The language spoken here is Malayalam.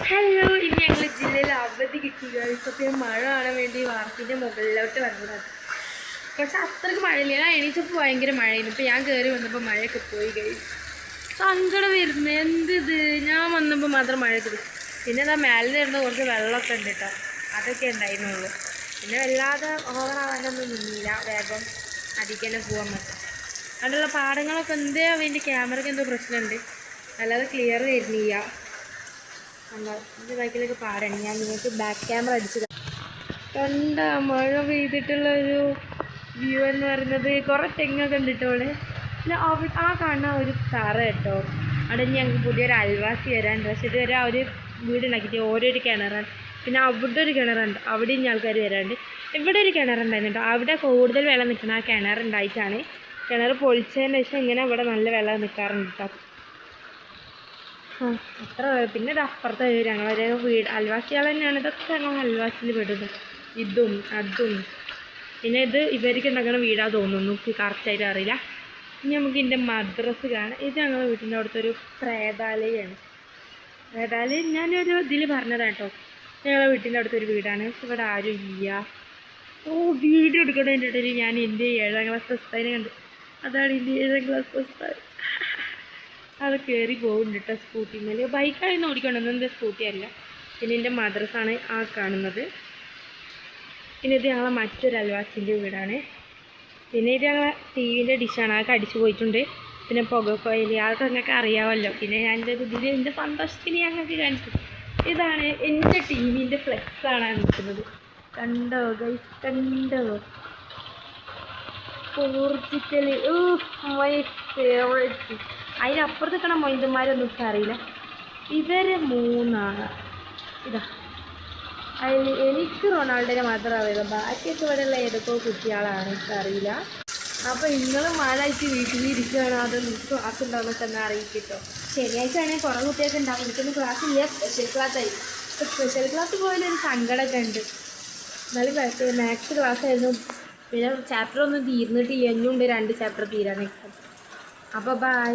ഹലോ, ഇനി ഞങ്ങൾ ജില്ലയിൽ അവധി കിട്ടിയ ഇപ്പം മഴ കാണാൻ വേണ്ടി വാർപ്പിൻ്റെ മുകളിലോട്ട് വന്നതാണ്. പക്ഷെ അത്രയ്ക്ക് മഴയില്ല. ഞാൻ എണീച്ചപ്പോൾ ഭയങ്കര മഴയായിരുന്നു. ഇപ്പം ഞാൻ കയറി വന്നപ്പോൾ മഴയൊക്കെ പോയി കഴിയും. സങ്കടം വരുന്നത് എന്തിത്, ഞാൻ വന്നപ്പോൾ മാത്രം മഴ കിട്ടി. പിന്നെ അതാ മേലെ ഇരുന്ന് കുറച്ച് വെള്ളമൊക്കെ ഉണ്ട് കേട്ടോ, അതൊക്കെ ഉണ്ടായിരുന്നുള്ളൂ. പിന്നെ വല്ലാതെ ഓവറാവാനൊന്നും നിന്നില്ല, വേഗം അതിലേക്ക് തന്നെ പോകാൻ പറ്റും. അവിടെയുള്ള പാടങ്ങളൊക്കെ എന്തേ അതിൻ്റെ ക്യാമറയ്ക്ക് എന്തോ പ്രശ്നമുണ്ട്, അല്ലാതെ ക്ലിയർ വരുന്നില്ല. എൻ്റെ ബൈക്കിലൊക്കെ പാടാണ്. ഞാൻ നിങ്ങൾക്ക് ബാക്ക് ക്യാമറ അടിച്ചത് കണ്ട മഴ പെയ്തിട്ടുള്ള ഒരു വ്യൂ എന്ന് പറയുന്നത്. കുറേ തെങ്ങൊക്കെ ഉണ്ട് കേട്ടോ അവിടെ. പിന്നെ ആ കാണുന്ന ഒരു തറ കേട്ടോ, അവിടെ ഞങ്ങൾക്ക് പുതിയൊരു അയൽവാസി വരാനുണ്ട്. പക്ഷേ ഇതുവരെ ആ ഒരു വീടുണ്ടാക്കിയിട്ട് ഓരോരു കിണറാണ്. പിന്നെ അവിടെ ഒരു കിണറുണ്ട്, അവിടെ ഇനി ആൾക്കാർ വരാണ്ട്. ഇവിടെ ഒരു കിണറുണ്ടായിരുന്നു കേട്ടോ, അവിടെ കൂടുതൽ വെള്ളം നിൽക്കണം. ആ കിണറുണ്ടായിട്ടാണ്, കിണർ പൊളിച്ചതിന് ശേഷം ഇങ്ങനെ ഇവിടെ നല്ല വെള്ളം നിൽക്കാറുണ്ട് കേട്ടോ. അത്ര. പിന്നെ ഇത് അപ്പുറത്തെ ഞങ്ങളൊരു വീട് അയൽവാസികൾ തന്നെയാണ്. ഇതൊക്കെ ഞങ്ങൾ അയൽവാസിയിൽ പെടുന്നത്, ഇതും അതും. പിന്നെ ഇത് ഇവർക്ക് ഉണ്ടാക്കുന്ന വീടാ തോന്നുന്നു, കറക്റ്റായിട്ട് അറിയില്ല. ഇനി നമുക്ക് ഇതിൻ്റെ മദ്രസ് കാണാം. ഇത് ഞങ്ങളുടെ വീട്ടിൻ്റെ അവിടുത്തെ പ്രേതാലയമാണ്. പ്രേതാലയം ഞാനൊരു ഇതിൽ പറഞ്ഞതാണ് കേട്ടോ. ഞങ്ങളുടെ വീട്ടിൻ്റെ അടുത്തൊരു വീടാണ്. ഇവിടെ ആരും ഇല്ല. വീഡിയോ എടുക്കണതിൻ്റെ ഇടയിൽ ഞാൻ എൻ്റെ 7ാം ക്ലാസ് പുസ്തകം കണ്ട്. അതാണ് എൻ്റെ 7ാം ക്ലാസ് പുസ്തകം. അത് കയറി പോകുന്നുണ്ട് കേട്ടോ സ്കൂട്ടിമേൽ. ബൈക്കായിരുന്നു ഓടിക്കൊണ്ടുവന്നത്, എൻ്റെ സ്കൂട്ടി അല്ല. പിന്നെ എൻ്റെ മദ്രസാണ് ആ കാണുന്നത്. പിന്നെ ഇത് ഞങ്ങളെ മറ്റൊരു അയൽവാസിൻ്റെ വീടാണ്. പിന്നെ ഇത് ഞങ്ങളെ ടി വിൻ്റെ ഡിഷാണ്, അതൊക്കെ അടിച്ചു പോയിട്ടുണ്ട്. പിന്നെ പുകക്കോയിൽ അതൊക്കെ നിങ്ങൾക്ക് അറിയാമല്ലോ. പിന്നെ ഞാൻ ഇതിൽ എൻ്റെ സന്തോഷത്തിന് ഞങ്ങൾക്ക് കാണിച്ചു. ഇതാണ് എൻ്റെ ടി വിൻ്റെ ഫ്ലെക്സാണ് നിൽക്കുന്നത്. കണ്ടോ ഗൈസ്, കണ്ടോ? Portugal, my favourite. അതിനപ്പുറത്ത് നിൽക്കണ മൊയ്തന്മാരൊന്നും അറിയില്ല. ഇവർ 3 ഇതാ. അതിൽ എനിക്ക് റൊണാൾഡോനെ മാത്രമേ അറിയില്ല, ബാക്കിയൊക്കെ ഇവിടെയുള്ള ഏതൊക്കെ കുട്ടികളാണ് എനിക്കറിയില്ല. അപ്പോൾ നിങ്ങൾ മഴയായിട്ട് വീട്ടിലിരിക്കുകയാണ്, അത് നിങ്ങൾക്ക് ക്ലാസ് ഉണ്ടാവുന്നൊക്കെ എന്നാൽ അറിയിക്കട്ടോ. ശനിയാഴ്ച ആണെങ്കിൽ കുറേ കുട്ടിയൊക്കെ ഉണ്ടാവും. എനിക്കൊന്നും ക്ലാസ് ഇല്ല, സ്പെഷ്യൽ ക്ലാസ് ആയി. ഇപ്പോൾ സ്പെഷ്യൽ ക്ലാസ് പോയാലൊരു സങ്കടമൊക്കെ ഉണ്ട്. എന്നാലും മാത്സ് ക്ലാസ് ആയിരുന്നു. പിന്നെ ചാപ്റ്റർ ഒന്നും തീർന്നിട്ടില്ല, ഇനിയുണ്ട് 2 ചാപ്റ്റർ തീരാൻ എക്സാം. അപ്പോൾ ബൈ.